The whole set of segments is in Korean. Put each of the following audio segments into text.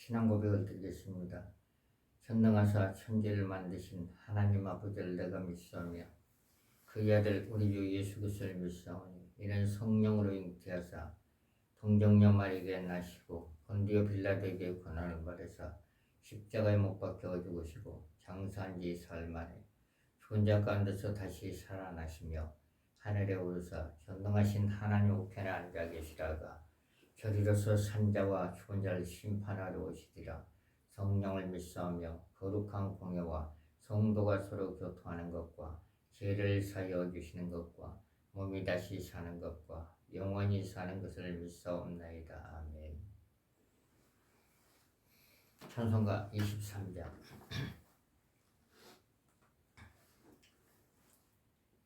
신앙 고백을 드리겠습니다. 전능하사 천지를 만드신 하나님 아버지를 내가 믿사오며 그의 아들 우리 주 예수 그리스도를 믿사오니 이는 성령으로 잉태하사 동정녀 마리아에게 나시고 본디오 빌라도에게 고난을 받으사 십자가에 못 박혀 죽으시고 장사한 지 사흘 만에 죽은 자 가운데서 다시 살아나시며 하늘에 오르사 전능하신 하나님 우편에 앉아 계시다가 저리로서 산자와 죽은 자를 심판하러 오시리라. 성령을 믿사오며 거룩한 공예와 성도가 서로 교통하는 것과 죄를 사하여 주시는 것과 몸이 다시 사는 것과 영원히 사는 것을 믿사옵나이다. 아멘. 찬송가 23장.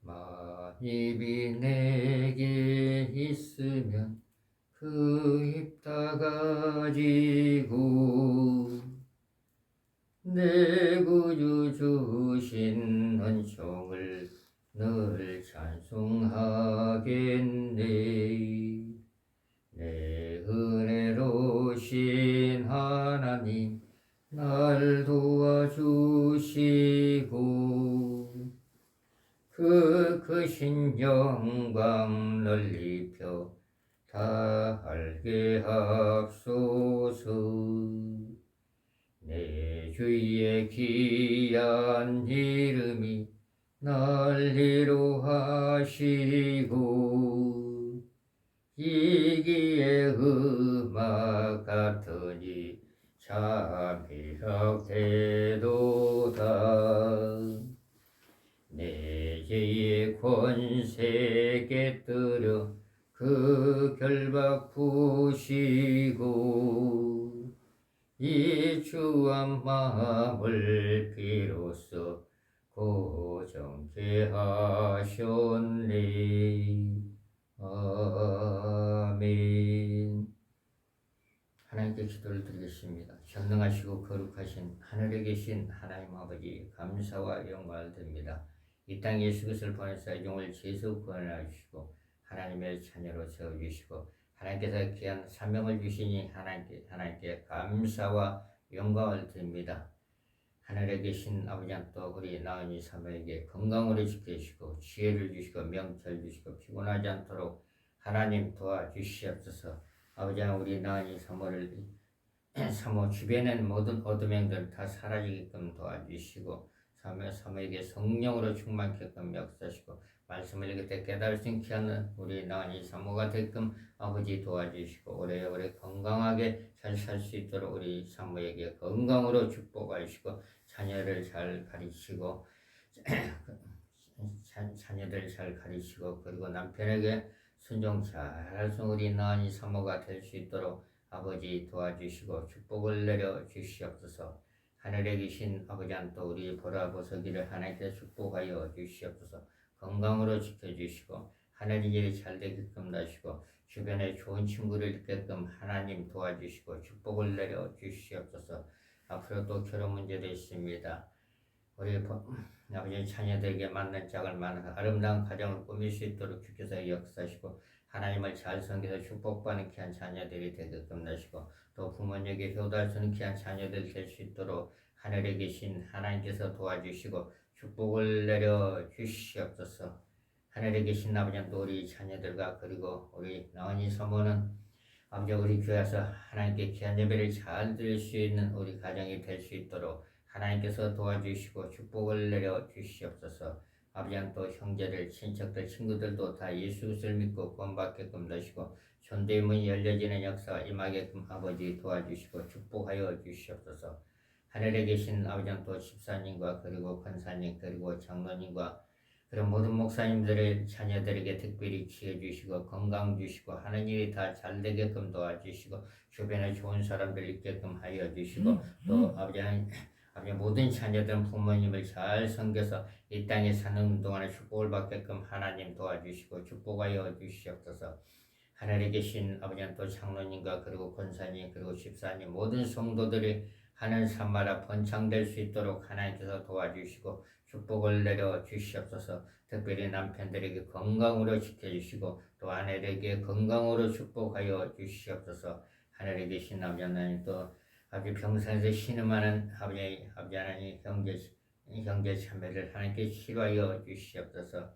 만입이 내게 있으면 그 입 다가지고 내 구주 주신 은총을 늘 찬송하겠네. 내 은혜로우신 하나님 날 도와주시고 그 크신 영광 넓혀 다 알게 합소서. 내 주의 귀한 이름이 난리로 하시고 이기의 음악 같으니 참회하게도다. 내 죄의 권세 깨뜨려 그 결박 푸시고 이 주한 마음을 비로소 고정케 하셨네. 아멘. 하나님께 기도를 드리겠습니다. 전능하시고 거룩하신 하늘에 계신 하나님 아버지, 감사와 영광을 드립니다. 이 땅에 예수 그리스도를 보내사 영을 죄에서 구원하시고 하나님의 자녀로 세워주시고 하나님께서 귀한 사명을 주시니 하나님께 감사와 영광을 드립니다. 하늘에 계신 아버지, 또 우리 나은이 사모에게 건강으로 지켜주시고 지혜를 주시고 명철 주시고 피곤하지 않도록 하나님 도와주시옵소서. 아버지, 우리 나은이 사모 주변엔 모든 어둠 행들 다 사라지게끔 도와주시고 사모에게 성령으로 충만케끔 역사하시고 말씀을 읽을 깨달을 수 있게 하는 우리 나은이 사모가 되게끔 아버지 도와주시고 오래오래 건강하게 잘 살 수 있도록 우리 사모에게 건강으로 축복하시고 자녀를 잘 가르치고 자녀들 잘 가르치고 그리고 남편에게 순종 잘할 수 우리 나은이 사모가 될 수 있도록 아버지 도와주시고 축복을 내려 주시옵소서. 하늘에 계신 아버지, 또 우리 보라보서기를 하나님께 축복하여 주시옵소서. 건강으로 지켜주시고 하늘 일이 잘 되게끔 하시고 주변에 좋은 친구를 있게끔 하나님 도와주시고 축복을 내려 주시옵소서. 앞으로 또 결혼 문제도 있습니다. 우리 아버지 자녀들에게 맞는 짝을 만나서 아름다운 가정을 꾸밀 수 있도록 주께서 역사하시고 하나님을 잘 섬겨서 축복받는 귀한 자녀들이 되게끔 하시고 또 부모님에게 효도할 수 있는 귀한 자녀들 될 수 있도록 하늘에 계신 하나님께서 도와주시고 축복을 내려 주시옵소서. 하늘에 계신 아버지, 또 우리 자녀들과 그리고 우리 나은이 사모는 아버지 우리 교회에서 하나님께 귀한 예배를 잘 드릴 수 있는 우리 가정이 될 수 있도록 하나님께서 도와주시고 축복을 내려 주시옵소서. 아버지, 또 형제들, 친척들, 친구들도 다 예수 그리스도를 믿고 구원받게끔 하시고 존대의 문이 열려지는 역사가 임하게끔 아버지 도와주시고 축복하여 주시옵소서. 하늘에 계신 아버지, 또 집사님과 그리고 권사님 그리고 장로님과 그런 모든 목사님들의 자녀들에게 특별히 지어주시고 건강 주시고 하는 일이 다 잘 되게끔 도와주시고 주변에 좋은 사람들 있게끔 하여 주시고 또 아버지 모든 자녀들은 부모님을 잘 섬겨서 이 땅에 사는 동안에 축복을 받게끔 하나님 도와주시고 축복하여 주시옵소서. 하늘에 계신 아버지, 또 장로님과 그리고 권사님 그리고 집사님 모든 성도들이 하늘 산마다 번창될 수 있도록 하나님께서 도와주시고 축복을 내려 주시옵소서. 특별히 남편들에게 건강으로 지켜주시고 또 아내들에게 건강으로 축복하여 주시옵소서. 하늘에 계신 아버지 하나님, 또 아버지 평생에서 신음하는 아버지 하나님 형제 자매를 하나님께 치료하여 주시옵소서.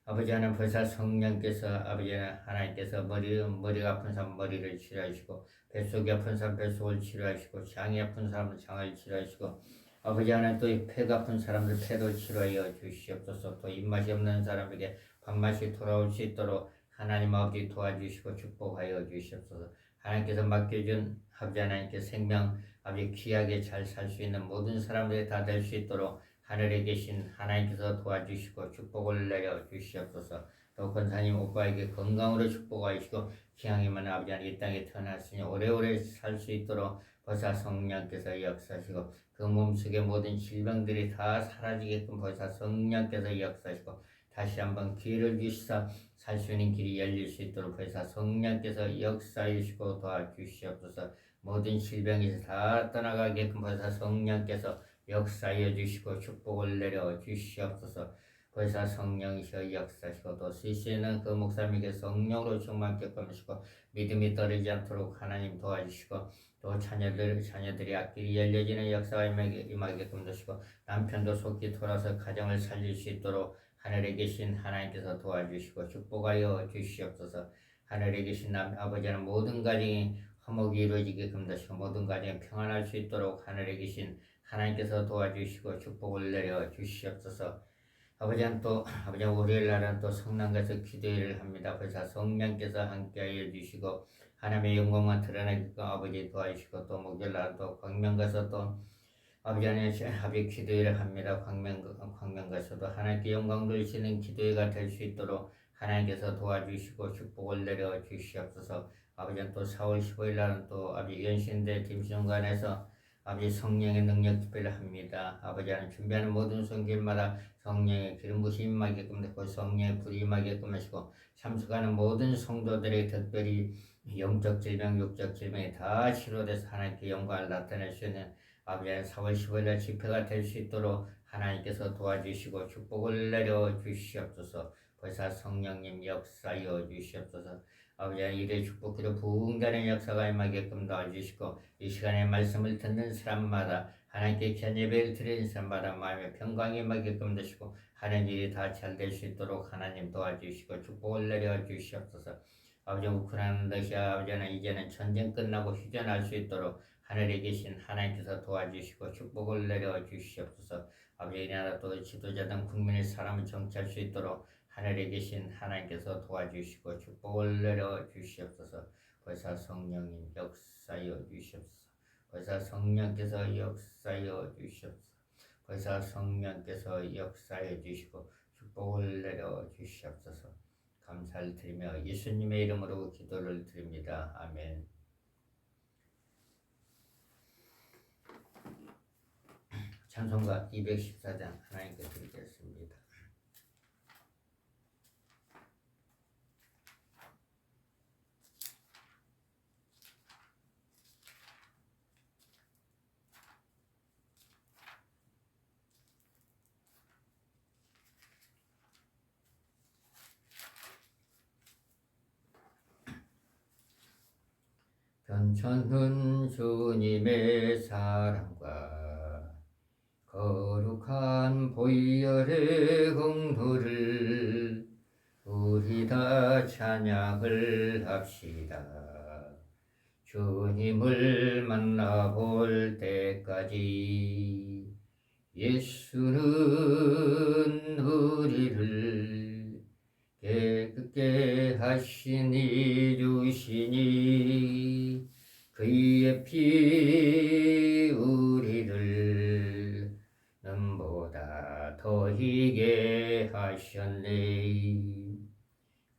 아버지 하나님 보혜사 성령께서 아버지 하나님께서 머리가 아픈 사람 머리를 치료하시고 뱃속이 아픈 사람 뱃속을 치료하시고 장이 아픈 사람은 장을 치료하시고 아버지 하나님 또 폐가 아픈 사람들 폐도 치료하여 주시옵소서. 또 입맛이 없는 사람에게 밥맛이 돌아올 수 있도록 하나님 아버지 도와주시고 축복하여 주시옵소서. 하나님께서 맡겨준 아버지 하나님께 생명 아버지 귀하게 잘 살 수 있는 모든 사람들이 다 될 수 있도록 하늘에 계신 하나님께서 도와주시고 축복을 내려 주시옵소서. 또 권사님 오빠에게 건강으로 축복하시고 기왕이면 아버지 하나님 이 땅에 태어났으니 오래오래 살 수 있도록 보사 성령께서 역사하시고 그 몸속의 모든 질병들이 다 사라지게끔 보사 성령께서 역사하시고 다시 한번 기회를 주시사 살 수 있는 길이 열릴 수 있도록 보사 성령께서 역사해 주시고 도와주시옵소서. 모든 질병이 다 떠나가게끔 보사 성령께서 역사하여 주시고 축복을 내려 주시옵소서. 보혜사 성령이셔 역사하시고 또 쓰시는 그 목사님에게 성령으로 충만케 하시고 믿음이 떨어지지 않도록 하나님 도와주시고 또 자녀들이 앞길이 열려지는 역사가 임하게끔 하시고 남편도 속히 돌아서 가정을 살릴 수 있도록 하늘에 계신 하나님께서 도와주시고 축복하여 주시옵소서. 하늘에 계신 아버지는 모든 가정이 화목이 이루어지게끔 하시고 모든 가정이 평안할 수 있도록 하늘에 계신 하나님께서 도와주시고 축복을 내려 주시옵소서. 아버지는 또 아버지 월요일 날은 또 성남가서 기도회를 합니다. 그래서 성령께서 함께하여 주시고 하나님의 영광만 드러내게끔 아버지 도와주시고 또 목요일 날은 또 광명 가서 또 아버지 하나님 기도회를 합니다. 광명 가서도 하나님께 영광 돌리시는 기도회가 될 수 있도록 하나님께서 도와주시고 축복을 내려 주시옵소서. 아버지는 또 4월 15일 날은 또 아버지 연신대 김성관에서 아버지 성령의 능력 집회를 합니다. 아버지 하나님 준비하는 모든 성길마다 성령의 기름 부으심이 임하게끔 되고 성령의 불이 임하게끔 하시고 참석하는 모든 성도들에게 특별히 영적 질병, 육적 질병이 다 치료돼서 하나님께 영광을 나타낼 수 있는 아버지 하나님 4월 15일 집회가 될 수 있도록 하나님께서 도와주시고 축복을 내려 주시옵소서. 보혜사 성령님 역사하여 주시옵소서. 아버지 하나님 일의 축복기로 부흥되는 역사가 임하게끔 도와주시고 이 시간에 말씀을 듣는 사람마다 하나님께 귀한 예배를 드리는 사람마다 마음의 평강이 임하게끔 되시고 하는 일이 다 잘 될 수 있도록 하나님 도와주시고 축복을 내려 주시옵소서. 아버지 우크라이나 러시아 아버지 하나님 이제는 전쟁 끝나고 휴전할 수 있도록 하늘에 계신 하나님께서 도와주시고 축복을 내려 주시옵소서. 아버지 이 나라 또 지도자 등 국민의 사람을 정치할 수 있도록 하늘에 계신 하나님께서 도와주시고 축복을 내려 주시옵소서. 보혜사 성령님 역사하여 주시옵소서. 보혜사 성령께서 역사하여 주시옵소서. 보혜사 성령께서 역사하여 주시고 축복을 내려 주시옵소서. 감사를 드리며 예수님의 이름으로 기도를 드립니다. 아멘. 찬송가 214장 하나님께 드리겠습니다. 변천훈 주님의 사랑과 거룩한 보혈의 공로를 우리 다 찬양을 합시다. 주님을 만나볼 때까지 예수는 우리를 깨끗게 하시니 주시니 그의 피 우리를 눈보다 더 희게 하셨네.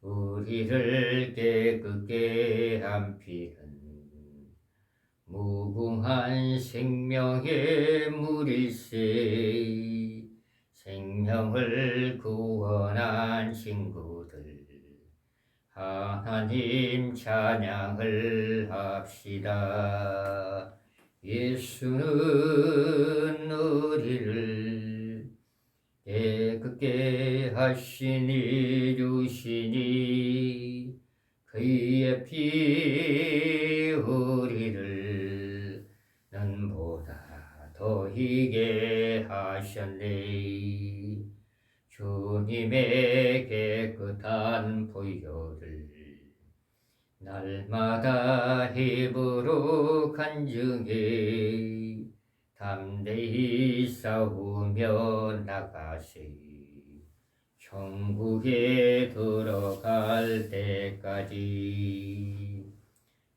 우리를 깨끗게 한 피는 무궁한 생명의 물일세. 생명을 구원한 친구들 하나님 찬양을 합시다. 예수는 우리를 깨끗게 하시니 주시니 그의 피 우리를 더히게 하셨네. 주님의 깨끗한 보혈을 날마다 힘으로 간증해 담대히 싸우며 나가세. 천국에 들어갈 때까지.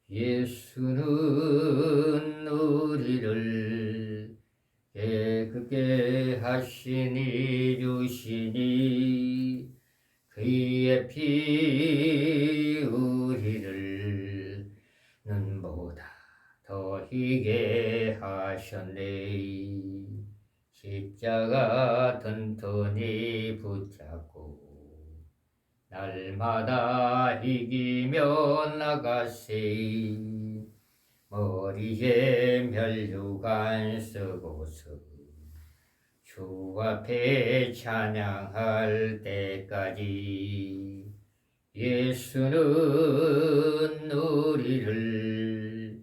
예수는 우리를 깨끗게 하시니 주시니 그의 피 우리를 눈보다 더 희게 하셨네. 십자가 튼튼히 붙잡고 날마다 이기며 나가세. 머리에 면류관 쓰고서 주 앞에 찬양할 때까지. 예수는 우리를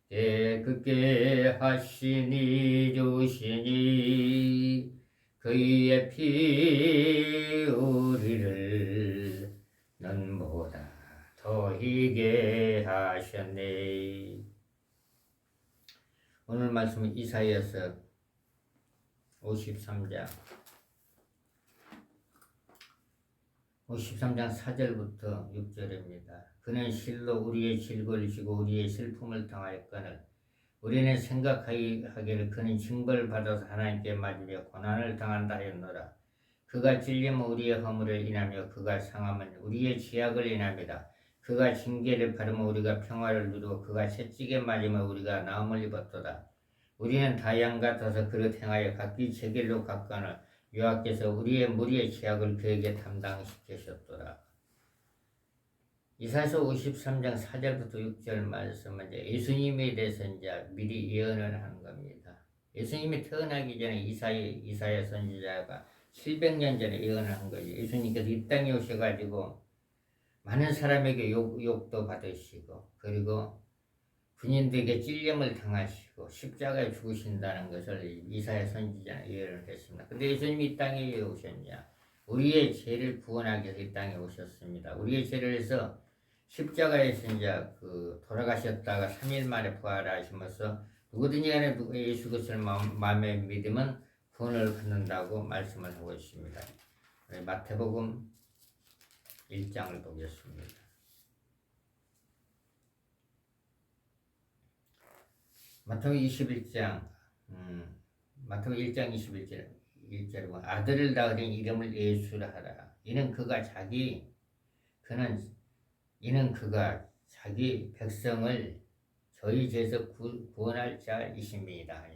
깨끗게 하시니 주시니 그의 피 우리를 눈보다 더 희게 하셨네. 오늘 말씀은 이사야서 53장 4절부터 6절입니다. 그는 실로 우리의 질고를 지고 우리의 슬픔을 당하였거늘 우리는 생각하기를 그는 징벌을 받아서 하나님께 맞으려 고난을 당한다 하였노라. 그가 찔림은 우리의 허물을 인하며 그가 상함은 우리의 죄악을 인함이다. 그가 징계를 받으면 우리가 평화를 누리고 그가 채찍에 맞으면 우리가 나음을 입었도다. 우리는 다 양 같아서 그릇 행하여 각기 제 길로 갔거늘 여호와께서 우리의 무리의 죄악을 그에게 담당시키셨도다. 이사야서 53장 4절부터 6절 말씀은 이제 예수님에 대해서 이제 미리 예언을 하는 겁니다. 예수님이 태어나기 전에 이사야 선지자가 700년 전에 예언을 한 거죠. 예수님께서 이 땅에 오셔가지고 많은 사람에게 욕도 받으시고 그리고 군인들에게 찔림을 당하시고 십자가에 죽으신다는 것을 이사야 선지자는 예언을 했습니다. 근데 예수님이 이 땅에 왜 오셨냐? 우리의 죄를 구원하기 위해서 이 땅에 오셨습니다. 우리의 죄를 해서 십자가에서 이제 돌아가셨다가 3일 만에 부활하시면서 누구든지 간에 예수 그리스도를 마음에 믿으면 구원을 받는다고 말씀을 하고 있습니다. 마태복음 1장을 보겠습니다. 마태복음 21장 마태복음 1장 21절 보면 아들을 낳으린 이름을 예수라 하라. 이는 그가 자기 백성을 저희 죄에서 구원할 자이십니다.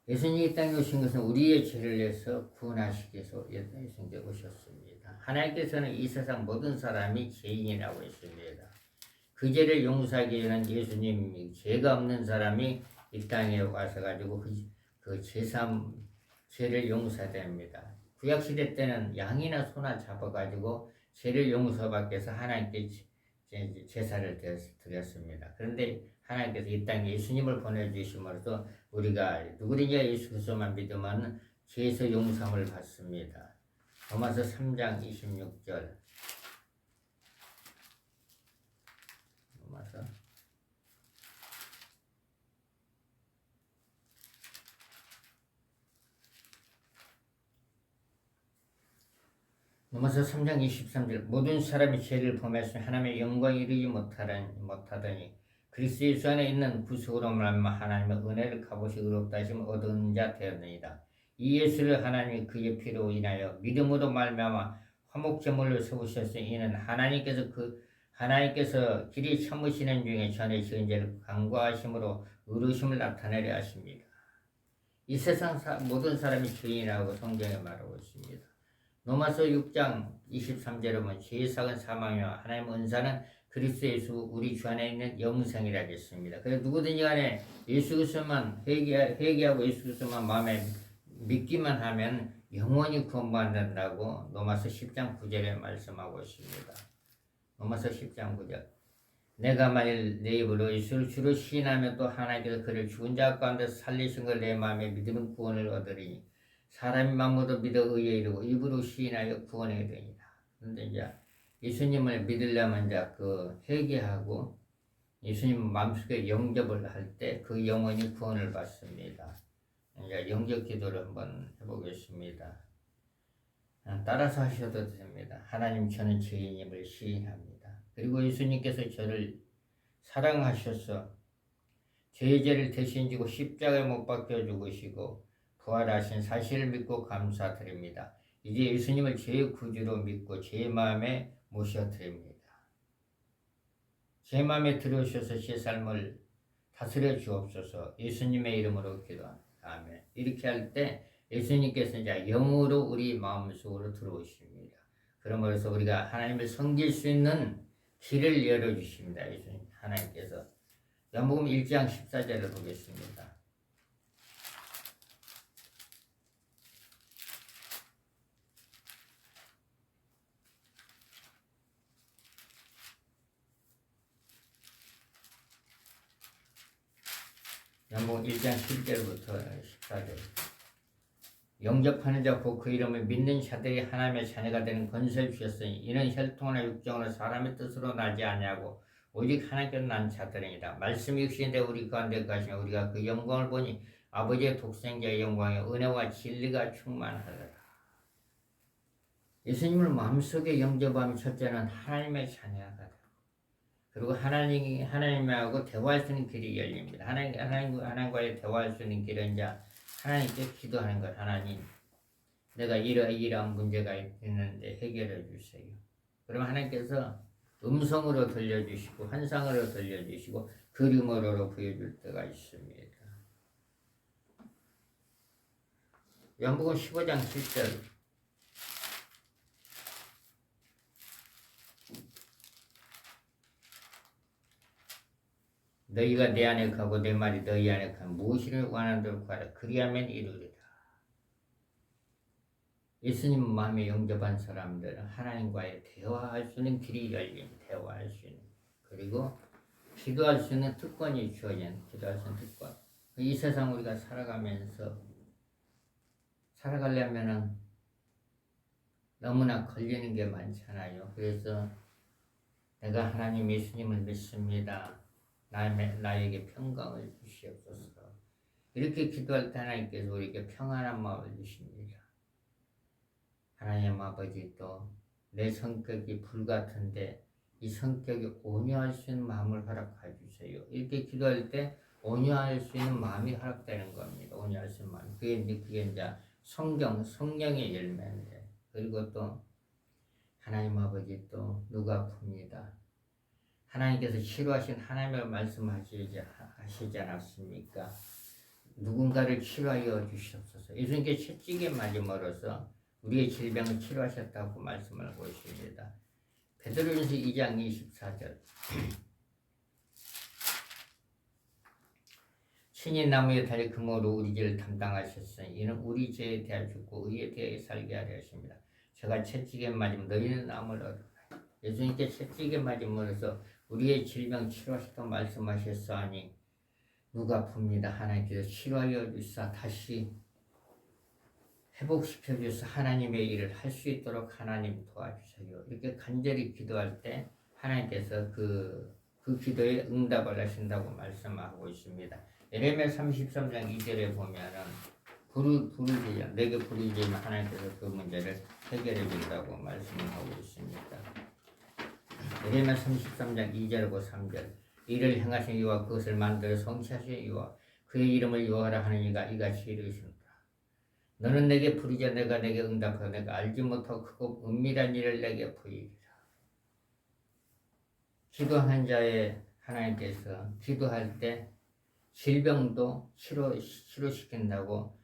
예수님이 이 땅에 오신 것은 우리의 죄를 내서 구원하시기 위해서 예수님께 오셨습니다. 하나님께서는 이 세상 모든 사람이 죄인이라고 했습니다. 그 죄를 용서하기 위해서는 예수님이 죄가 없는 사람이 이 땅에 와서 가지고 그 죄를 용서됩니다. 구약시대 때는 양이나 소나 잡아가지고 죄를 용서받기 위해서 하나님께 제사를 드렸습니다. 그런데 하나님께서 이 땅에 예수님을 보내주심으로써 우리가 누구든지 예수 그리스도만 믿으면 죄에서 용서함을 받습니다. 로마서 3장 26절 로마서 3장 23절 모든 사람이 죄를 범했으며 하나님의 영광에 이르지 못하더니 그리스도 예수 안에 있는 구속으로 말미암아 하나님의 은혜를 값없이 의롭다 하심을 얻은 자 되었느니라. 이 예수를 하나님이 그의 피로 인하여 믿음으로 말미암아 화목제물로 세우셨으니 이는 하나님께서 길이 참으시는 중에 전에 지은 죄를 간과하심으로 의로우심을 나타내려 하십니다. 이 세상 모든 사람이 죄인이라고 성경에 말하고 있습니다. 로마서 6장 23절에 보면 죄의 삭은 사망이며 하나님의 은사는 그리스도 예수 우리 주 안에 있는 영생이라 했습니다. 그래서 누구든지 간에 예수 그리스도만 회개하고 예수 그리스도만 마음에 믿기만 하면 영원히 구원받는다고 로마서 10장 9절에 말씀하고 있습니다. 로마서 10장 9절 내가 만일 내 입으로 예수를 주로 시인하면 또 하나님께서 그를 죽은 자 가운데서 살리신 걸 내 마음에 믿으면 구원을 얻으리니 사람이 마음으로 믿어 의에 이르고 입으로 시인하여 구원에 이르니라. 그런데 이제 예수님을 믿으려면 이제 그 회개하고 예수님 마음속에 영접을 할 때 그 영혼이 구원을 받습니다. 이제 영접 기도를 한번 해보겠습니다. 따라서 하셔도 됩니다. 하나님, 저는 죄인임을 시인합니다. 그리고 예수님께서 저를 사랑하셔서 죄의 죄를 대신 지고 십자가에 못 박혀 죽으시고 부활하신 사실을 믿고 감사드립니다. 이제 예수님을 제 구주로 믿고 제 마음에 모셔드립니다. 제 마음에 들어오셔서 제 삶을 다스려 주옵소서. 예수님의 이름으로 기도합니다. 아멘. 이렇게 할 때 예수님께서 이제 영으로 우리 마음속으로 들어오십니다. 그러므로서 우리가 하나님을 섬길 수 있는 길을 열어주십니다. 예수님 하나님께서. 요한복음 1장 14절을 보겠습니다. 요한복음 1장 10절부터 14절. 영접하는 자 곧 그 이름을 믿는 자들이 하나님의 자녀가 되는 권세를 주셨으니 이는 혈통이나 육정으로 사람의 뜻으로 나지 아니하고 오직 하나님께서 난 자들이니라. 말씀이 육신인데 우리 가운데 가시며 우리가 그 영광을 보니 아버지의 독생자의 영광에 은혜와 진리가 충만하더라. 예수님을 마음속에 영접하면 첫째는 하나님의 자녀가 되고, 그리고 하나님하고 대화할 수 있는 길이 열립니다. 하나님과의 대화할 수 있는 길은 이제 하나님께 기도하는 것. 하나님, 내가 이러한 문제가 있는데 해결해 주세요. 그러면 하나님께서 음성으로 들려주시고 환상으로 들려주시고 그림으로 보여줄 때가 있습니다. 요한복음 15장 7절. 너희가 내 안에 가고 내 말이 너희 안에 가면 무엇을 원하는 대로 구하라. 그리하면 이루리라. 예수님 마음에 영접한 사람들은 하나님과의 대화할 수 있는 길이 열린 대화할 수 있는, 그리고 기도할 수 있는 특권이 주어진 기도할 수 있는 특권. 이 세상 우리가 살아가려면은 너무나 걸리는 게 많잖아요. 그래서 내가 하나님 예수님을 믿습니다. 나에게 평강을 주시옵소서. 이렇게 기도할 때 하나님께서 우리에게 평안한 마음을 주십니다. 하나님 아버지, 또 내 성격이 불같은데 이 성격이 온유할 수 있는 마음을 허락해 주세요. 이렇게 기도할 때 온유할 수 있는 마음이 허락되는 겁니다. 온유할 수 있는 마음. 그게 이제 성령의 열매인데, 그리고 또 하나님 아버지, 또 누가 아픕니다. 하나님께서 치료하신 하나님을 말씀하시지 않았습니까? 누군가를 치료하여 주시옵소서. 예수님께 채찍에 맞음으로써 우리의 질병을 치료하셨다고 말씀을 하고 있습니다. 베드로전서 2장 24절. 친히 나무에 달려 금으로 우리 죄를 담당하셨으니 이는 우리 죄에 대하여 죽고 의에 대하여 살게 하려 하십니다. 제가 채찍에 맞으면 너희는 나무를 얻으라. 예수님께 채찍에 맞음으로써 우리의 질병 치료하셨다고 말씀하셨사니 누가 아픕니다. 하나님께서 치료하여 주사 다시 회복시켜 주셔서 하나님의 일을 할 수 있도록 하나님 도와주세요. 이렇게 간절히 기도할 때 하나님께서 그 기도에 응답을 하신다고 말씀하고 있습니다. 예레미야 33장 2절에 보면은 내게 부르짖으면 하나님께서 그 문제를 해결해 준다고 말씀하고 있습니다. 예레미야 33장 2절과 3절. 이를 행하신 이와 그것을 만들어 성취하신 이와 그의 이름을 여호와라 하는 이가 이같이 이르시노라. 너는 내게 부르자 내가 내게 응답하고 내가 알지 못하고 크고 은밀한 일을 내게 보이리라. 기도하는 자의 하나님께서 기도할 때 질병도 치료시킨다고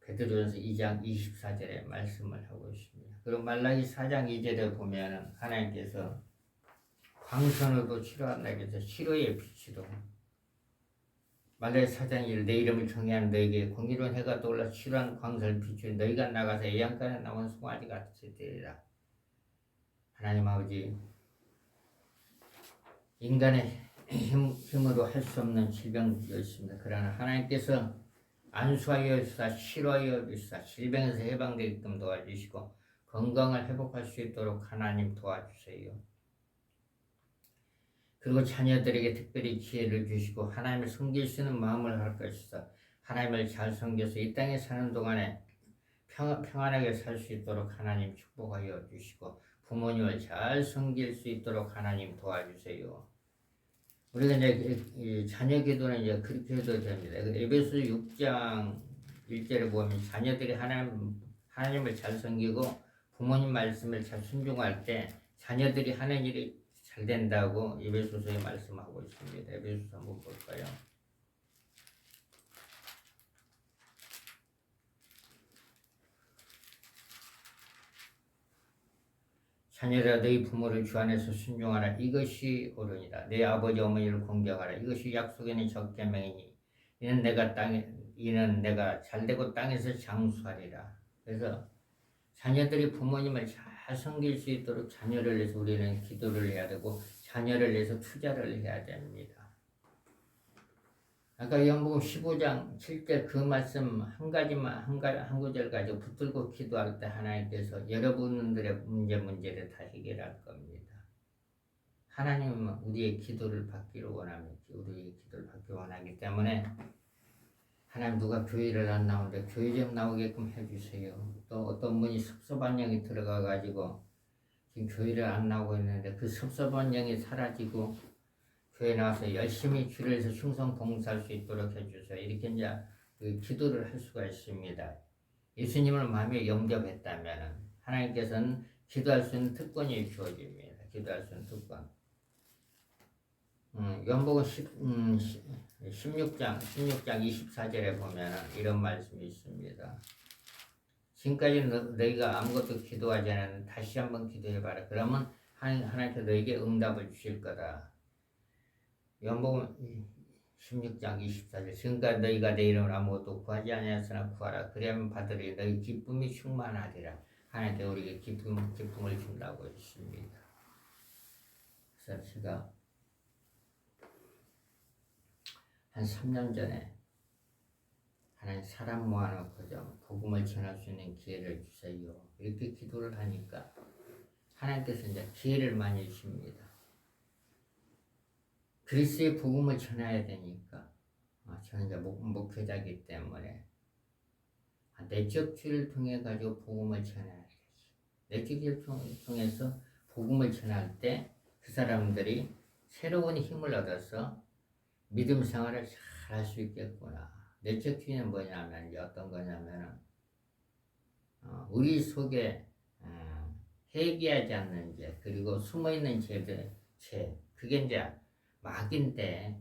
베드로전서 2장 24절에 말씀을 하고 있습니다. 그리고 말라기 4장 2절에 보면 하나님께서 광선으로도 치료한다 해서 치료의 빛으로 말라기 4장 1절 내 이름을 경외하는 너에게 공의로운 해가 떠올라 치료한 광선을 비추니 너희가 나가서 애양간에 남은 송아지 같이 되리라. 하나님 아버지, 인간의 힘으로 할 수 없는 질병도 있습니다. 그러나 하나님께서 안수하여 주사 치료하여 주사 질병에서 해방되게끔 도와주시고 건강을 회복할 수 있도록 하나님 도와주세요. 그리고 자녀들에게 특별히 기회를 주시고 하나님을 섬길 수 있는 마음을 할 것이다. 하나님을 잘 섬겨서 이 땅에 사는 동안에 평안하게 살 수 있도록 하나님 축복하여 주시고 부모님을 잘 섬길 수 있도록 하나님 도와주세요. 우리가 이제 자녀 기도는 이제 그렇게 해도 됩니다. 에베소 6장 1절에 보면 자녀들이 하나님을 잘 섬기고 부모님 말씀을 잘 순종할 때 자녀들이 하는 일이 잘 된다고 에베소서에 말씀하고 있습니다. 에베소서 한번 볼까요? 자녀들아 너희 부모를 주 안에서 순종하라. 이것이 옳으니라. 내 아버지 어머니를 공경하라. 이것이 약속에 있는 첫 계명이니 이는 내가 잘되고 땅에서 장수하리라. 그래서 자녀들이 부모님을 잘 섬길 수 있도록 자녀를 위해서 우리는 기도를 해야 되고 자녀를 위해서 투자를 해야 됩니다. 아까 요한복음 15장 7절 그 말씀 한 구절 가지고 붙들고 기도할 때 하나님께서 여러분들의 문제를 다 해결할 겁니다. 하나님은 우리의 기도를 받기를 원합니다. 우리의 기도를 받기 원하기 때문에 하나님 누가 교회를 안 나오는데 교회 좀 나오게끔 해주세요. 또 어떤 분이 섭섭한 영이 들어가가지고 지금 교회를 안 나오고 있는데 그 섭섭한 영이 사라지고 교회 나와서 열심히 주를 위해서 충성 봉사할 수 있도록 해주세요. 이렇게 이제 기도를 할 수가 있습니다. 예수님을 마음에 영접했다면 하나님께서는 기도할 수 있는 특권이 주어집니다. 기도할 수 있는 특권. 요한복음 16장 24절에 보면 이런 말씀이 있습니다. 지금까지 너희가 아무것도 기도하지 않았는데 다시 한번 기도해봐라. 그러면 하나님께서 너에게 응답을 주실 거다. 요한복음 16장 24절 지금까지 너희가 내 이름으로 아무것도 구하지 아니하였으나 구하라. 그리하면 받으리. 너희 기쁨이 충만하리라. 하나님께서 우리에게 기쁨을 준다고 했습니다. 그래서 제가 한 3년 전에 하나님 사람 모아놓고 좀 복음을 전할 수 있는 기회를 주세요. 이렇게 기도를 하니까 하나님께서 이제 기회를 많이 주십니다. 그리스도의 복음을 전해야 되니까 저는 이제 목회자이기 때문에 내적 주의를 통해 가지고 복음을 전해야 되지. 내적 주의를 통해서 복음을 전할 때 그 사람들이 새로운 힘을 얻어서 믿음 생활을 잘 할 수 있겠구나. 내적 주의는 뭐냐면 이제 어떤 거냐면 우리 속에 회개하지 않는 죄 그리고 숨어있는 죄 그게 이제 마귀인데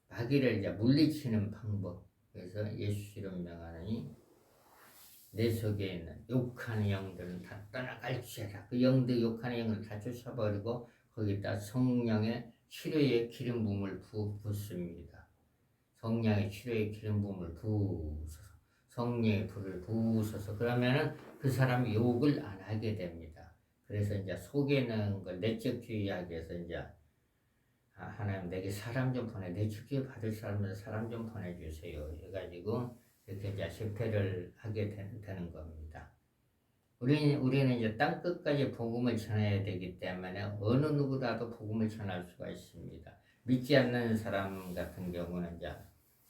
마귀를 이제 물리치는 방법. 그래서 예수 이름 명하노니 내 속에 있는 욕하는 영들은 다 떠나갈지어다. 그 영들 욕하는 영을 다 쫓아버리고 거기다 성령의 치료의 기름 부음을 붓습니다. 성령의 치료의 기름 부음을 부으소서. 성령의 불을 부으소서. 그러면은 그 사람이 욕을 안 하게 됩니다. 그래서 이제 속에 있는 걸 내적주의하기 위해서 이제 하나님 내게 사람 좀 내 축제 받을 사람 좀 보내주세요. 해가지고 이렇게 이제 집회를 하게 되는 겁니다. 우리는 이제 땅 끝까지 복음을 전해야 되기 때문에 어느 누구라도 복음을 전할 수가 있습니다. 믿지 않는 사람 같은 경우는 이제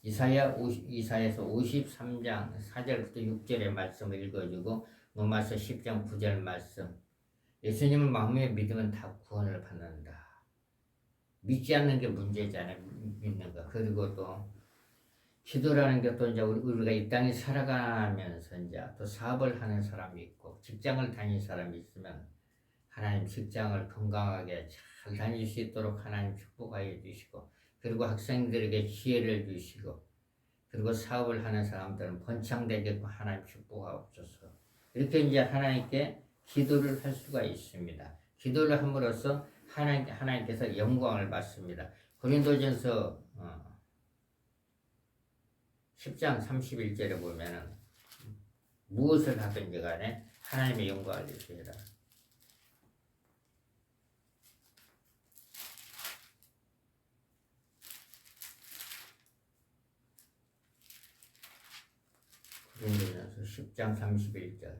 이사야서 53장 4절부터 6절의 말씀을 읽어주고 로마서 10장 9절 말씀. 예수님을 마음에 믿으면 다 구원을 받는다. 믿지 않는 게 문제잖아요. 믿는 거. 그리고 또 기도라는 것도 이제 우리가 이 땅에 살아가면서 이제 또 사업을 하는 사람이 있고 직장을 다니는 사람이 있으면 하나님 직장을 건강하게 잘 다닐 수 있도록 하나님 축복하여 주시고 그리고 학생들에게 지혜를 주시고 그리고 사업을 하는 사람들은 번창되게 하나님 축복하옵소서. 이렇게 이제 하나님께 기도를 할 수가 있습니다. 기도를 함으로써 하나님께서 영광을 받습니다. 고린도전서 10장 31절에 보면은 무엇을 하든지 간에 하나님의 영광을 위해서 해라. 고린도전서 10장 31절.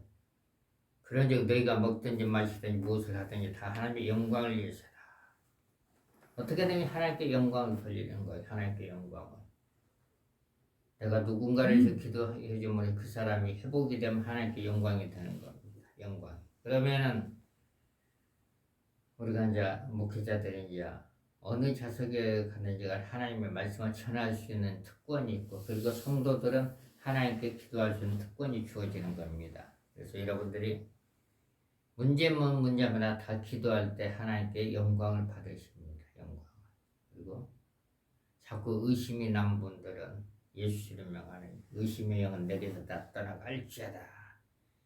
그런즉 너희가 먹든지 마시든지 무엇을 하든지 다 하나님의 영광을 위해서라. 어떻게 되면 하나님께 영광을 돌리는 거예요. 하나님께 영광을. 내가 누군가를 위해서 기도해 주면 그 사람이 회복이 되면 하나님께 영광이 되는 겁니다. 영광. 그러면은 우리가 이제 목회자들이 이제 어느 좌석에 가는지가 하나님의 말씀을 전할 수 있는 특권이 있고, 그리고 성도들은 하나님께 기도할 수 있는 특권이 주어지는 겁니다. 그래서 여러분들이 문제면 문제마다 다 기도할 때 하나님께 영광을 받으십니다. 영광. 그리고 자꾸 의심이 난 분들은 예수 이름 명하는 의심의 영은 내게서 다 떠나갈지어다.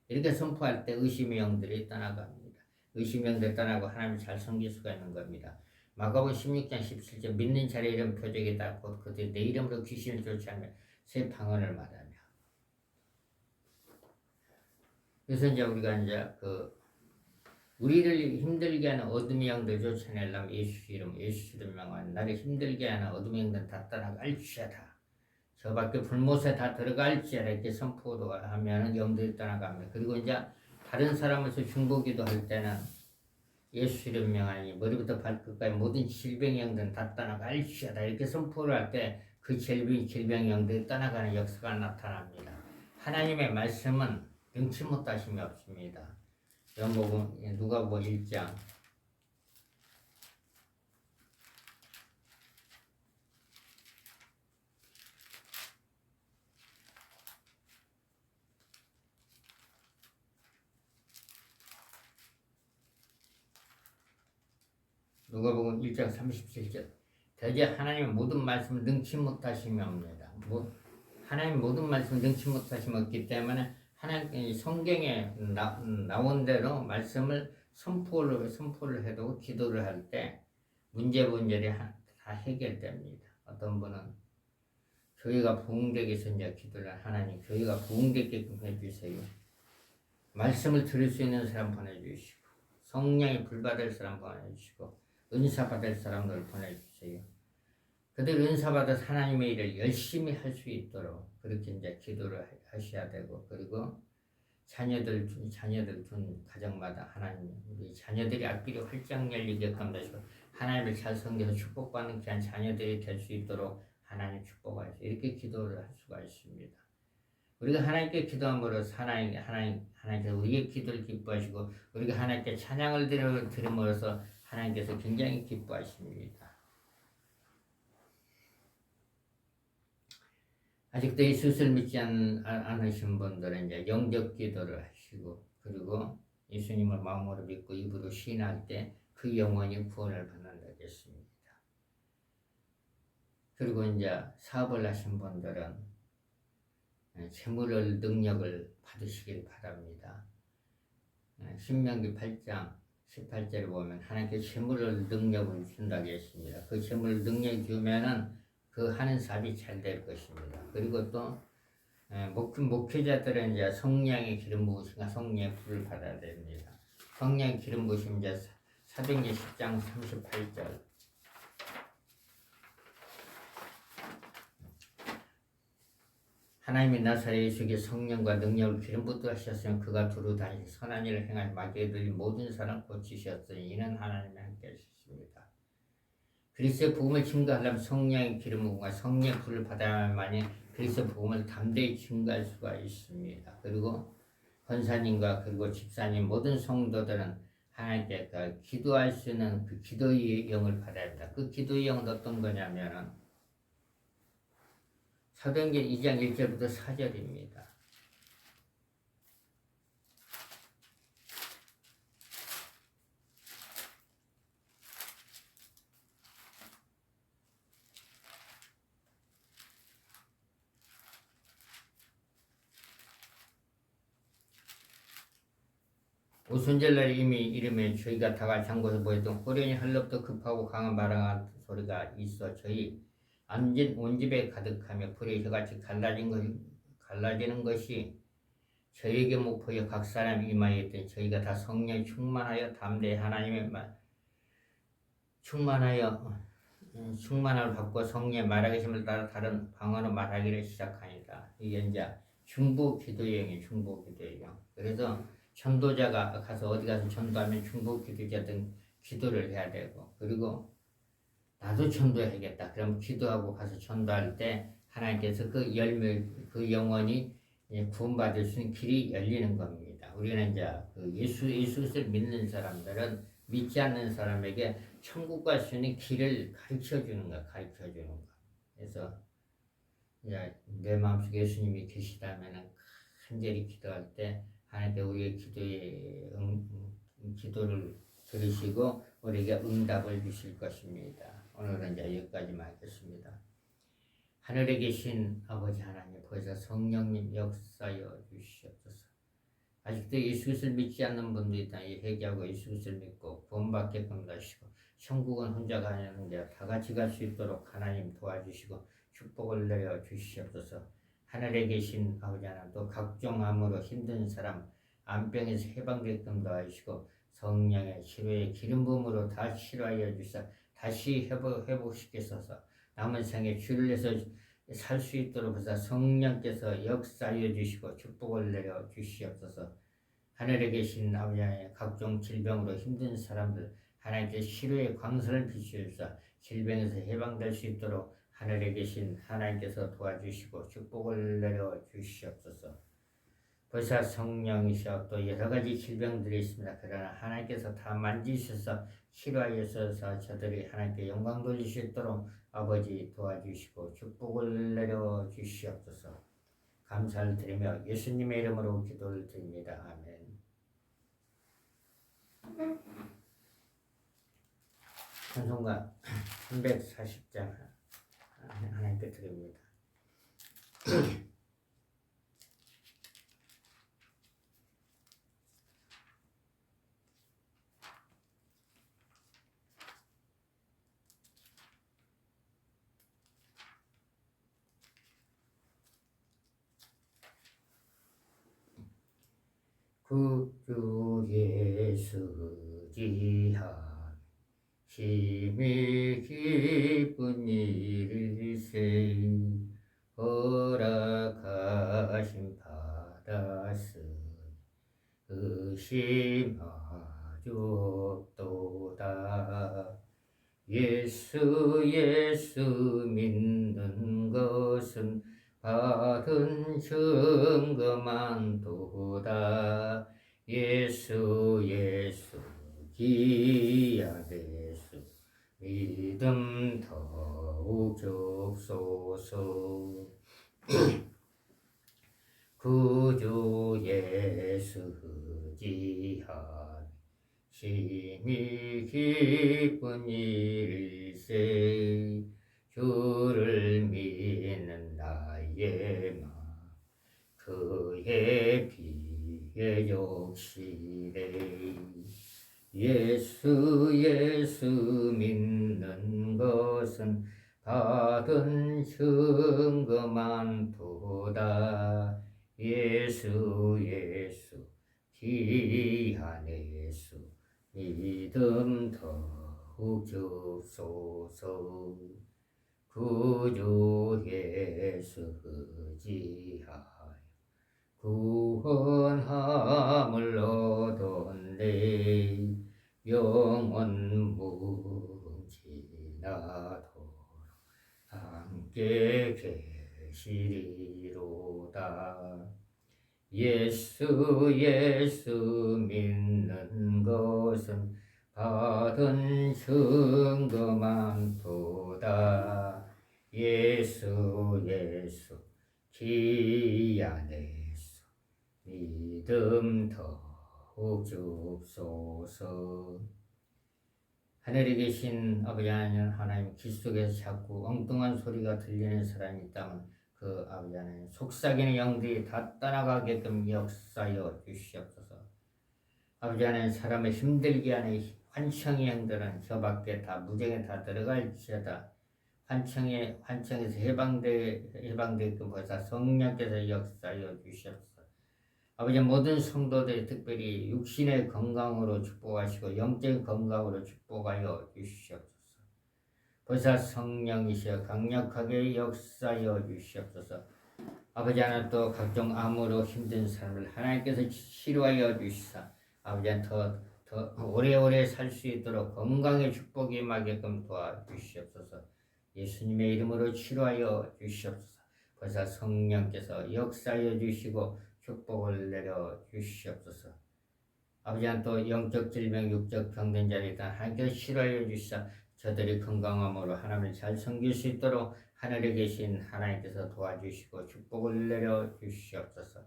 이렇게 선포할 때 의심의 영들이 떠나갑니다. 의심의 영들이 떠나고 하나님을 잘 섬길 수가 있는 겁니다. 마가복음 16장 17절 믿는 자의 이름 표적이다. 곧 그들이 내 이름으로 귀신을 쫓아내며 새 방언을 말하며. 그래서 이제 우리가 이제 우리를 힘들게 하는 어둠의 영들 쫓아내려면 예수 이름 명하는 나를 힘들게 하는 어둠의 영들 다 떠나갈지어다. 저 밖에 불못에 다 들어갈지어다. 이렇게 선포도 하면 영들이 떠나갑니다. 그리고 이제 다른 사람에서 중보기도 할 때는 예수 이름 명하니 머리부터 발끝까지 모든 질병의 영들은 다 떠나갈지어다. 이렇게 선포를 할 때 그 질병의 영들이 떠나가는 역사가 나타납니다. 하나님의 말씀은 능치 못하심이 없습니다. 누가복음 1장 누가복음 1장 37절 대개 하나님의 모든 말씀을 능치 못하심이 없습니다. 하나님 모든 말씀을 능치 못하심이 없기 때문에 하나님 성경에 나온 대로 말씀을 선포를 해도 기도를 할 때 문제들이 다 해결됩니다. 어떤 분은 교회가 부흥되기 위해서 이제 기도를 하나님 교회가 부흥되게끔 해주세요. 말씀을 들을 수 있는 사람 보내주시고 성령이 불받을 사람 보내주시고 은사 받을 사람들 보내주세요. 그들 은사 받아 하나님의 일을 열심히 할 수 있도록 그렇게 이제 기도를 하셔야 되고, 그리고 자녀들 둔 가정마다 하나님 우리 자녀들이 앞길이 활짝 열리게끔 하시고 하나님을 잘 섬겨서 축복받는 귀한 자녀들이 될 수 있도록 하나님 축복하시고 이렇게 기도를 할 수가 있습니다. 우리가 하나님께 기도함으로써 하나님께서 우리의 기도를 기뻐하시고 우리가 하나님께 찬양을 드림으로써 하나님께서 굉장히 기뻐하십니다. 아직도 예수를 믿지 않으신 분들은 이제 영접 기도를 하시고, 그리고 예수님을 마음으로 믿고 입으로 시인할 때 그 영혼이 구원을 받는다고 했습니다. 그리고 이제 사업을 하신 분들은 재물을 능력을 받으시길 바랍니다. 신명기 8장 18절에 보면 하나님께 재물을 능력을 준다고 했습니다. 그 재물을 능력을 주면은 그 하는 사업이 잘 될 것입니다. 그리고 또 목회자들은 이제 성령의 기름 부으심과 성령의 불을 받아야 됩니다. 성령의 기름 부으심 이제 사도행전 10장 38절 하나님이 나사렛 예수에게 성령과 능력을 기름 붓게 하셨으면 그가 두루 다니시 선한 일을 행하여 마귀에 들린 모든 사람 고치셨으니 이는 하나님이 함께 하셨습니다. 그리스도의 복음을 증거하려면 성령의 기름 부음과 성령의 불을 받아야만이 그리스도의 복음을 담대히 증거할 수가 있습니다. 그리고 권사님과 그리고 집사님 모든 성도들은 하나님께 기도할 수 있는 그 기도의 영을 받아야 합니다. 그 기도의 영은 어떤 거냐면은 사도행전 2장 1절부터 4절입니다. 오순절날 이미 이름에 저희가 다 같이 한 곳에 모였던 호련히 할럽도 급하고 강한 바람 소리가 있어 저희 앉은 온 집에 가득하며 불이 저같이 갈라지는 것이 저희에게 목포여 각 사람 이마에 있더니 저희가 다 성령 충만하여 담대히 하나님의 말 충만함을 받고 성령의 말하기심을 따라 다른 방언으로 말하기를 시작하니라. 이게 이제 중보 기도형이 중보 기도형. 그래서 전도자가 가서 어디 가서 전도하면 중보 기도자든 기도를 해야 되고, 그리고 나도 전도해야겠다. 그럼 기도하고 가서 전도할 때 하나님께서 그 열매, 그 영혼이 구원받을 수 있는 길이 열리는 겁니다. 우리는 이제 그 예수를 믿는 사람들은 믿지 않는 사람에게 천국 갈 수 있는 길을 가르쳐 주는 거야, 가르쳐 주는 거. 그래서 이제 내 마음속에 예수님이 계시다면 간절히 기도할 때 하나님께 우리의 기도를 들으시고 우리에게 응답을 주실 것입니다. 오늘은 이제 여기까지만 하겠습니다. 하늘에 계신 아버지 하나님, 보혜사 성령님 역사여 주시옵소서. 아직도 예수를 믿지 않는 분들이 있다. 회개하고 예수를 믿고 구원받게끔 하시고 천국은 혼자 가는 게 다 같이 갈 수 있도록 하나님 도와주시고 축복을 내려 주시옵소서. 하늘에 계신 아버지 하나님, 또 각종 암으로 힘든 사람 암병에서 해방되게끔 도와주시고 성령의 치료의 기름 부음으로 다 치료하여 주사 다시 회복시키소서. 남은 생에 주를 내서 살 수 있도록 해서 성령께서 역사하여 주시고 축복을 내려 주시옵소서. 하늘에 계신 아버지 하나님, 각종 질병으로 힘든 사람들 하나님께 치료의 광선을 비추셔서 질병에서 해방될 수 있도록 하늘에 계신 하나님께서 도와주시고 축복을 내려 주시옵소서. 보혜사 성령이셔 또 여러 가지 질병들이 있습니다. 그러나 하나님께서 다 만지셔서 치료하여서 저들이 하나님께 영광 돌릴 수 있도록 아버지 도와주시고 축복을 내려 주시옵소서. 감사를 드리며 예수님의 이름으로 기도를 드립니다. 아멘. 찬송가 340장 하나님께 드립니다. 구주 예수 지하 심히 기쁜 일세 허락하신 받았으니 의심하주 없도다. 예수 믿는 것은 받은 증거만 도다. 예수 귀한 예수 믿음 더욱 좁소서. 구주 예수 지한 심히 기쁜 일세 주를 믿는 나의 마음 그의 피에 욕실에 예수 믿는 것은 받은 증거만 도다. 예수 귀한 예수 믿음 더욱 좁소서. 구주 예수 의지하여 구원함을 얻었네. 영원 무진하도록 함께 계시리로다. 예수 믿는 것은 받은 증거만 도다. 예수 귀한 예수 믿음 더욱 좁소서. 하늘에 계신 아버지 하나님, 귀 속에서 자꾸 엉뚱한 소리가 들리는 사람이 있다면 그 아버지 하나님, 속삭이는 영들이 다 떠나가게끔 역사하여 주시옵소서. 아버지 하나님, 사람을 힘들게 하는 환청의 영들은 저 밖에 다 무정에 다 들어갈지어다. 환청에서 해방되게끔 보사 성령께서 역사하여 주시옵소서. 아버지, 모든 성도들이 특별히 육신의 건강으로 축복하시고 영적인 건강으로 축복하여 주시옵소서. 보사 성령이시여 강력하게 역사하여 주시옵소서. 아버지 하나 또 각종 암으로 힘든 삶을 하나님께서 치료하여 주시사 아버지 하나 더 오래오래 살 수 있도록 건강의 축복이 임하게끔 도와주시옵소서. 예수님의 이름으로 치료하여 주시옵소서. 보사 성령께서 역사하여 주시고 축복을 내려 주시옵소서. 아버지 하나 또 영적 질병, 육적 병든 자리에 하나님께서 치료하여 주시사 저들이 건강함으로 하나님을 잘 섬길 수 있도록 하늘에 계신 하나님께서 도와주시고 축복을 내려 주시옵소서.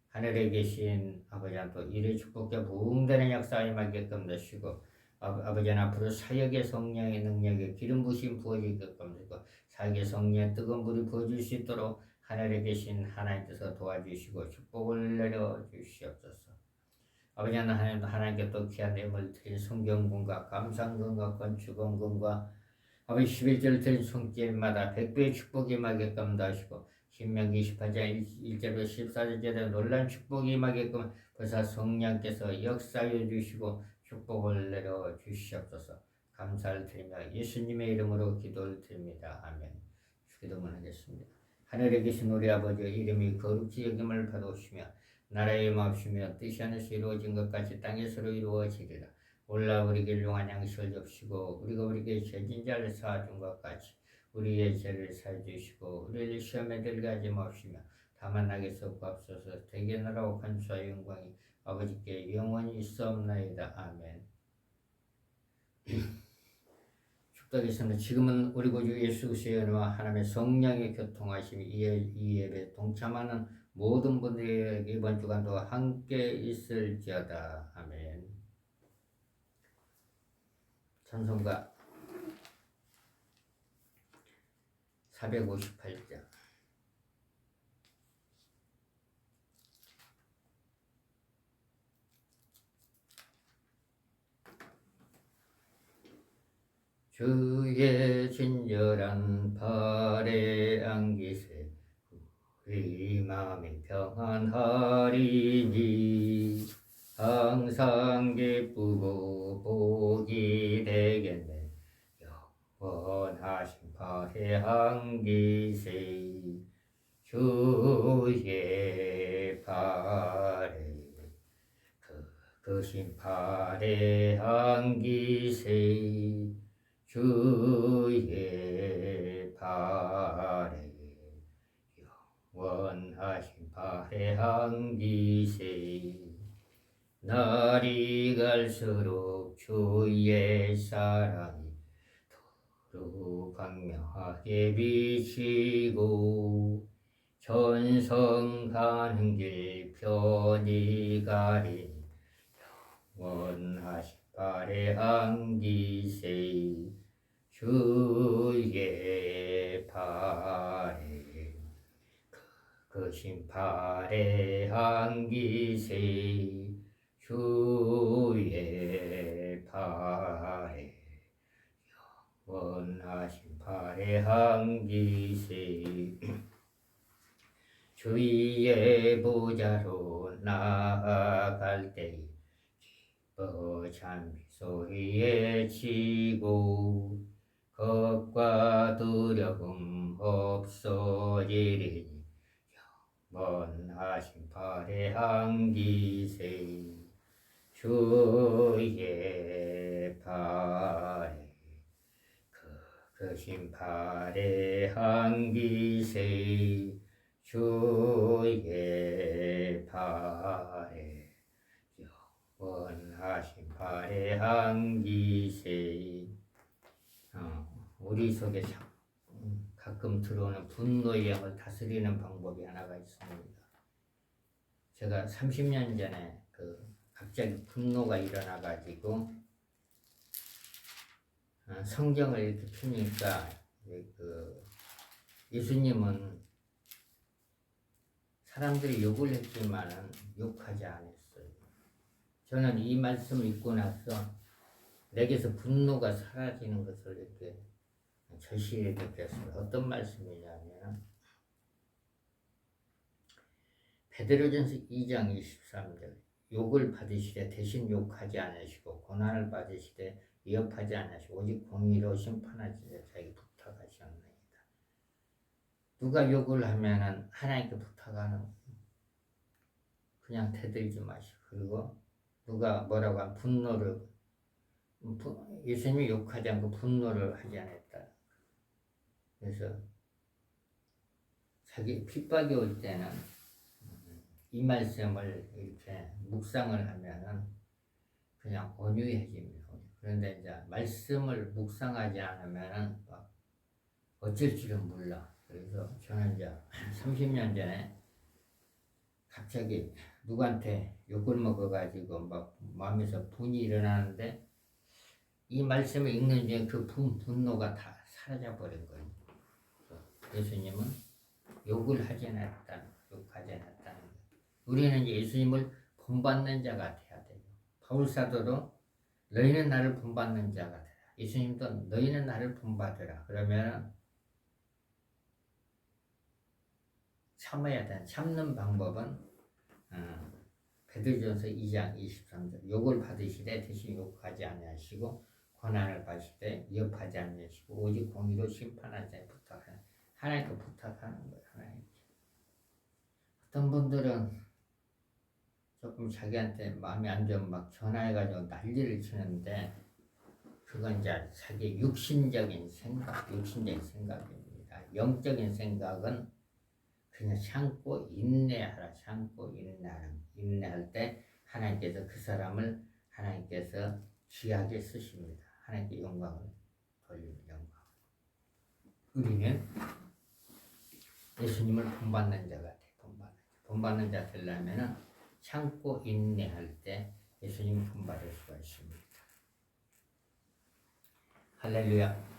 하늘에 계신 아버지 하나 또 이를 축복과 부흥되는 역사에 임하게끔 되시고 아버지 하나 앞으로 사역의 성령의 능력에 기름 부심 부어지게끔 되고 사역의 성령의 뜨거운 불이 부어질 수 있도록 하늘에 계신 하나님께서 도와주시고 축복을 내려 주시옵소서. 아버지 하나님께 또 귀한 예물 드린 성경금과 감상금과 건축원금과 아버지 11절 드린 손길마다 100배의 축복이 임하게끔 하시고 신명기 28장 1절부터 14절에 놀란 축복이 임하게끔 보사 성령께서 역사해 주시고 축복을 내려 주시옵소서. 감사를 드리며 예수님의 이름으로 기도를 드립니다. 아멘. 기도만 하겠습니다. 하늘에 계신 우리 아버지 이름이 거룩히 여김을 받으시며 나라의 마옵시며 뜻이 하늘에서 이루어진 것 같이 땅에서로 이루어지리라. 올라 우리에게 용한 양식을 줍시고 우리가 우리에게 죄진 자를 사준 것 같이 우리의 죄를 사해주시고 우리를 시험에 들게 하지 마옵시며 다만 악에서 구하옵소서. 대개 나라와 간수와 영광이 아버지께 영원히 있사옵나이다. 아멘. 축복하겠습니다. 지금은 우리 구주 예수 그리스도의 은혜와 하나님의 성령의 교통하심이 이 예배에 동참하는 모든 분들에게 이번 주간도 함께 있을지어다. 아멘. 찬송가 458장. 주의 친절한 발에 안기세 우리 마음이 평안하리니 항상 기쁘고 복이 되겠네. 영원하신 발에 안기세 주의 발에 크신 발에 안기세 주의 발에 영원하신 발에 안기세 날이 갈수록 주의 사랑이 더욱 광명하게 비치고 전성 가는 길 편히 가리니 영원하신 발에 안기세 주의 발에 크신 발에 안기세 주의 발에 영원하신 발에 안기세 주의 보좌로 나아갈 때에 찬미 소리에 치고 겁과 두려움 없어지리니 영원하신 발에 안기세 주의 발에 크신 발에 안기세 주의 발에 영원하신 발에 안기세 우리 속에 가끔 들어오는 분노의 영을 다스리는 방법이 하나가 있습니다. 제가 30년 전에 갑자기 분노가 일어나가지고 성경을 이렇게 펴니까 예수님은 사람들이 욕을 했지만은 욕하지 않았어요. 저는 이 말씀을 읽고 나서 내게서 분노가 사라지는 것을 이렇게 절실히 느꼈어요. 어떤 말씀이냐면 베드로전서 2장 23절 욕을 받으시되 대신 욕하지 않으시고 고난을 받으시되 위협하지 않으시고 오직 공의로 심판하시되 자기 부탁하셨나이다. 누가 욕을 하면은 하나님께 부탁하는 거예요. 그냥 대들지 마시고. 그리고 누가 뭐라고 하면 분노를, 예수님이 욕하지 않고 분노를 하지 않았다. 그래서 자기 핍박이 올 때는 이 말씀을 이렇게 묵상을 하면은 그냥 온유해집니다. 그런데 이제 말씀을 묵상하지 않으면은 막 어쩔 줄은 몰라. 그래서 저는 이제 30년 전에 갑자기 누구한테 욕을 먹어가지고 막 마음에서 분이 일어나는데 이 말씀을 읽는 중에 그 분노가 다 사라져버린 거예요. 예수님은 욕을 하지 않았다는, 욕하지 않았다는 거예요. 우리는 이제 예수님을 본받는 자가 돼야 돼요. 바울 사도도 너희는 나를 본받는 자가 되라. 예수님도 너희는 나를 본받으라. 그러면 참아야 돼. 참는 방법은 베드로전서 2장 23절 욕을 받으시되 대신 욕하지 아니하시고 고난을 받으시되 위협하지 아니하시고 오직 공의로 심판하는 자에 부탁하는 하나님께 부탁하는 거예요. 하나님께. 어떤 분들은 조금 자기한테 마음이 안 좋으면 막 전화해가지고 난리를 치는데 그건 이제 자기 육신적인 생각입니다. 영적인 생각은 그냥 참고 인내하라. 참고 인내할 때 하나님께서 그 사람을 하나님께서 귀하게 쓰십니다. 하나님께 영광을 돌리는 영광. 우리는 예수님을 본받는 자가 돼. 본받는 자 되려면은 참고 인내할 때 예수님 본받을 수가 있습니다. 할렐루야.